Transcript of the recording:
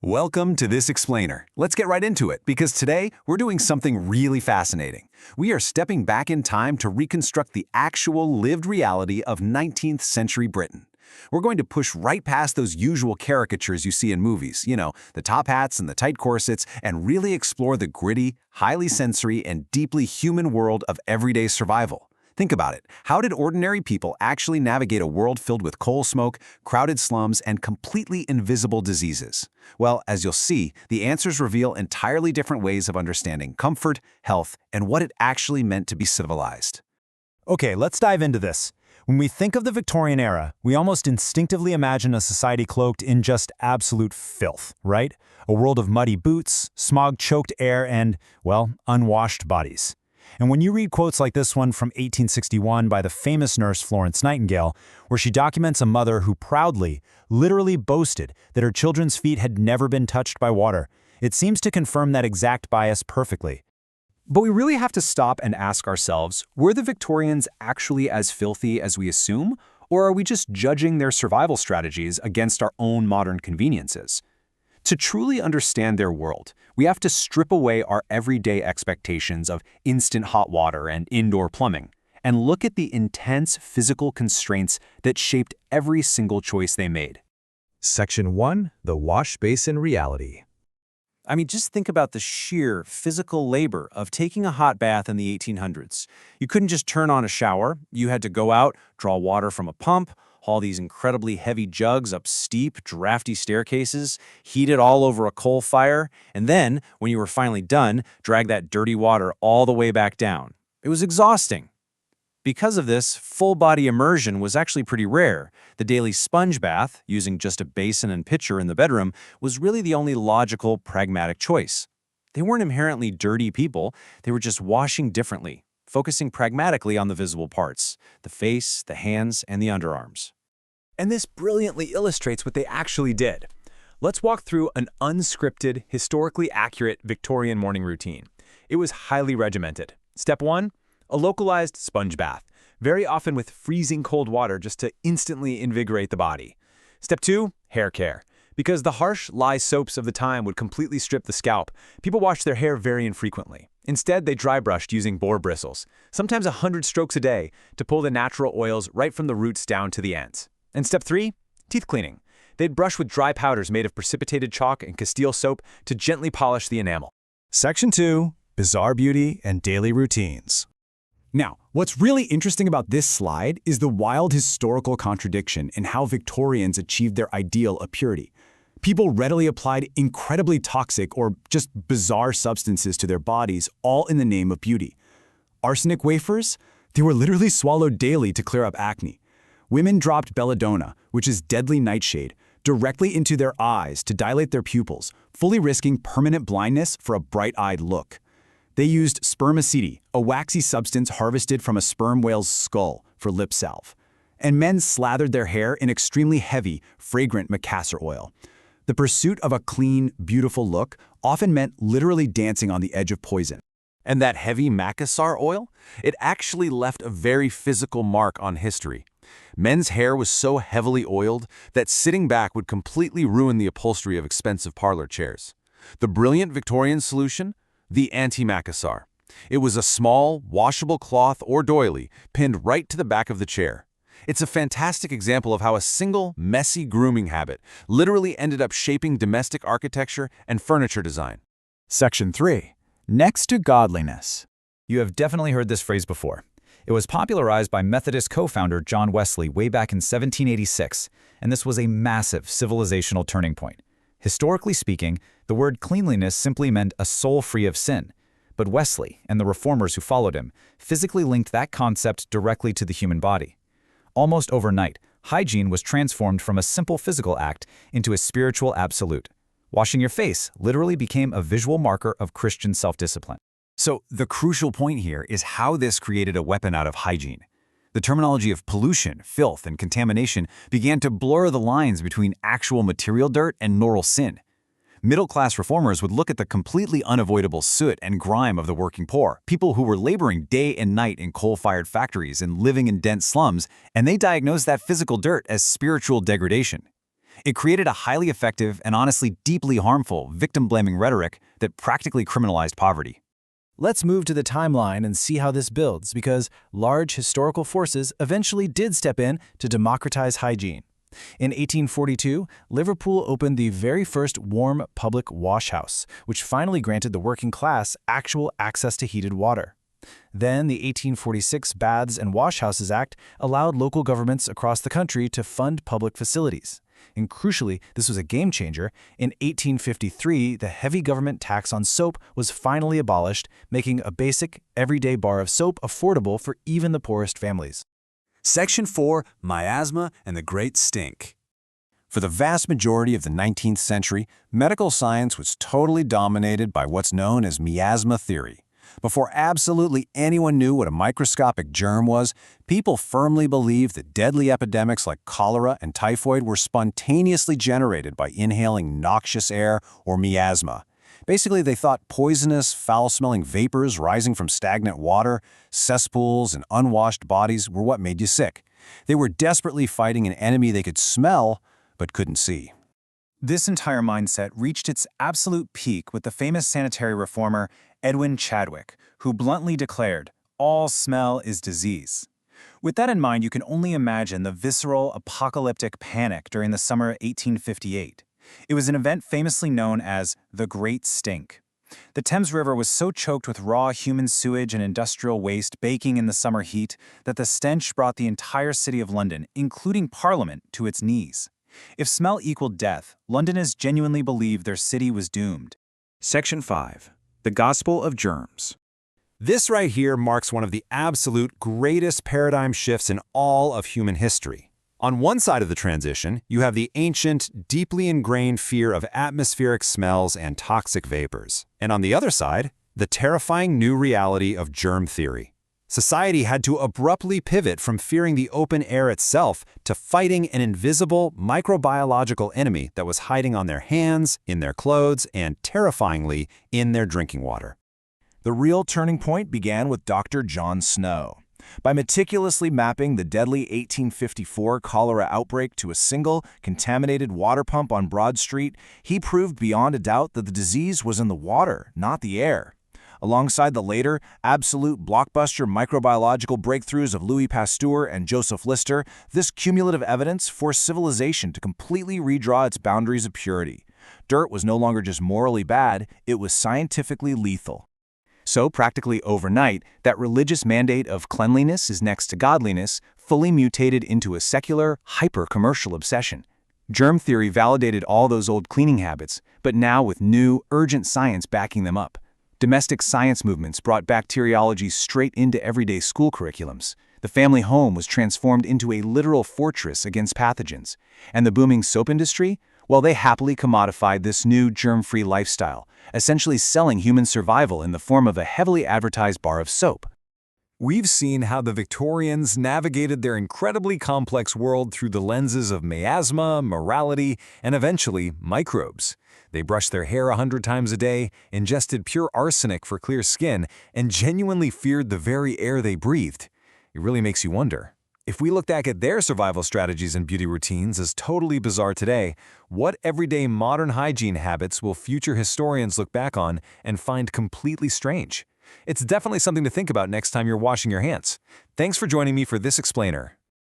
Welcome to This Explainer. Let's get right into it, because today we're doing something really fascinating. We are stepping back in time to reconstruct the actual lived reality of 19th century Britain. We're going to push right past those usual caricatures you see in movies, the top hats and the tight corsets, and really explore the gritty, highly sensory, and deeply human world of everyday survival. Think about it. How did ordinary people actually navigate a world filled with coal smoke, crowded slums, and completely invisible diseases? Well, as you'll see, the answers reveal entirely different ways of understanding comfort, health, and what it actually meant to be civilized. Okay, let's dive into this. When we think of the Victorian era, we almost instinctively imagine a society cloaked in just absolute filth, right? A world of muddy boots, smog-choked air, and, well, unwashed bodies. And when you read quotes like this one from 1861 by the famous nurse Florence Nightingale, where she documents a mother who proudly, literally boasted that her children's feet had never been touched by water, it seems to confirm that exact bias perfectly. But we really have to stop and ask ourselves, were the Victorians actually as filthy as we assume, or are we just judging their survival strategies against our own modern conveniences? To truly understand their world, we have to strip away our everyday expectations of instant hot water and indoor plumbing, and look at the intense physical constraints that shaped every single choice they made. Section 1. The Wash Basin Reality. Just think about the sheer physical labor of taking a hot bath in the 1800s. You couldn't just turn on a shower. You had to go out, draw water from a pump, haul these incredibly heavy jugs up steep, drafty staircases, heat it all over a coal fire, and then, when you were finally done, drag that dirty water all the way back down. It was exhausting. Because of this, full-body immersion was actually pretty rare. The daily sponge bath, using just a basin and pitcher in the bedroom, was really the only logical, pragmatic choice. They weren't inherently dirty people, they were just washing differently, focusing pragmatically on the visible parts, the face, the hands, and the underarms. And this brilliantly illustrates what they actually did. Let's walk through an unscripted, historically accurate Victorian morning routine. It was highly regimented. Step 1, a localized sponge bath, very often with freezing cold water just to instantly invigorate the body. Step 2, hair care. Because the harsh lye soaps of the time would completely strip the scalp, people washed their hair very infrequently. Instead, they dry brushed using boar bristles, sometimes 100 strokes a day, to pull the natural oils right from the roots down to the ends. And step 3, teeth cleaning. They'd brush with dry powders made of precipitated chalk and Castile soap to gently polish the enamel. Section 2. Bizarre Beauty and Daily Routines. Now, what's really interesting about this slide is the wild historical contradiction in how Victorians achieved their ideal of purity. People readily applied incredibly toxic or just bizarre substances to their bodies, all in the name of beauty. Arsenic wafers? They were literally swallowed daily to clear up acne. Women dropped belladonna, which is deadly nightshade, directly into their eyes to dilate their pupils, fully risking permanent blindness for a bright-eyed look. They used spermaceti, a waxy substance harvested from a sperm whale's skull, for lip salve. And men slathered their hair in extremely heavy, fragrant Macassar oil. The pursuit of a clean, beautiful look often meant literally dancing on the edge of poison. And that heavy Macassar oil? It actually left a very physical mark on history. Men's hair was so heavily oiled that sitting back would completely ruin the upholstery of expensive parlor chairs. The brilliant Victorian solution? The anti-Macassar. It was a small, washable cloth or doily pinned right to the back of the chair. It's a fantastic example of how a single, messy grooming habit literally ended up shaping domestic architecture and furniture design. Section 3. Next to Godliness. You have definitely heard this phrase before. It was popularized by Methodist co-founder John Wesley way back in 1786, and this was a massive civilizational turning point. Historically speaking, the word cleanliness simply meant a soul free of sin. But Wesley, and the reformers who followed him, physically linked that concept directly to the human body. Almost overnight, hygiene was transformed from a simple physical act into a spiritual absolute. Washing your face literally became a visual marker of Christian self-discipline. So the crucial point here is how this created a weapon out of hygiene. The terminology of pollution, filth, and contamination began to blur the lines between actual material dirt and moral sin. Middle-class reformers would look at the completely unavoidable soot and grime of the working poor, people who were laboring day and night in coal-fired factories and living in dense slums, and they diagnosed that physical dirt as spiritual degradation. It created a highly effective and honestly deeply harmful victim-blaming rhetoric that practically criminalized poverty. Let's move to the timeline and see how this builds, because large historical forces eventually did step in to democratize hygiene. In 1842, Liverpool opened the very first warm public washhouse, which finally granted the working class actual access to heated water. Then the 1846 Baths and Washhouses Act allowed local governments across the country to fund public facilities. And crucially, this was a game changer. In 1853, the heavy government tax on soap was finally abolished, making a basic, everyday bar of soap affordable for even the poorest families. Section 4, Miasma and the Great Stink. For the vast majority of the 19th century, medical science was totally dominated by what's known as miasma theory. Before absolutely anyone knew what a microscopic germ was, people firmly believed that deadly epidemics like cholera and typhoid were spontaneously generated by inhaling noxious air or miasma. Basically, they thought poisonous, foul-smelling vapors rising from stagnant water, cesspools, and unwashed bodies were what made you sick. They were desperately fighting an enemy they could smell but couldn't see. This entire mindset reached its absolute peak with the famous sanitary reformer Edwin Chadwick, who bluntly declared, "All smell is disease." With that in mind, you can only imagine the visceral, apocalyptic panic during the summer of 1858. It was an event famously known as the Great Stink. The Thames River was so choked with raw human sewage and industrial waste baking in the summer heat that the stench brought the entire city of London, including Parliament, to its knees. If smell equaled death, Londoners genuinely believed their city was doomed. Section 5. The Gospel of Germs. This right here marks one of the absolute greatest paradigm shifts in all of human history. On one side of the transition, you have the ancient, deeply ingrained fear of atmospheric smells and toxic vapors. And on the other side, the terrifying new reality of germ theory. Society had to abruptly pivot from fearing the open air itself to fighting an invisible microbiological enemy that was hiding on their hands, in their clothes, and terrifyingly, in their drinking water. The real turning point began with Dr. John Snow. By meticulously mapping the deadly 1854 cholera outbreak to a single, contaminated water pump on Broad Street, he proved beyond a doubt that the disease was in the water, not the air. Alongside the later, absolute blockbuster microbiological breakthroughs of Louis Pasteur and Joseph Lister, this cumulative evidence forced civilization to completely redraw its boundaries of purity. Dirt was no longer just morally bad, it was scientifically lethal. So practically overnight, that religious mandate of cleanliness is next to godliness fully mutated into a secular, hyper-commercial obsession. Germ theory validated all those old cleaning habits, but now with new, urgent science backing them up. Domestic science movements brought bacteriology straight into everyday school curriculums. The family home was transformed into a literal fortress against pathogens. And the booming soap industry? Well, they happily commodified this new germ-free lifestyle, essentially selling human survival in the form of a heavily advertised bar of soap. We've seen how the Victorians navigated their incredibly complex world through the lenses of miasma, morality, and eventually microbes. They brushed their hair 100 times a day, ingested pure arsenic for clear skin, and genuinely feared the very air they breathed. It really makes you wonder. If we look back at their survival strategies and beauty routines as totally bizarre today, what everyday modern hygiene habits will future historians look back on and find completely strange? It's definitely something to think about next time you're washing your hands. Thanks for joining me for this explainer.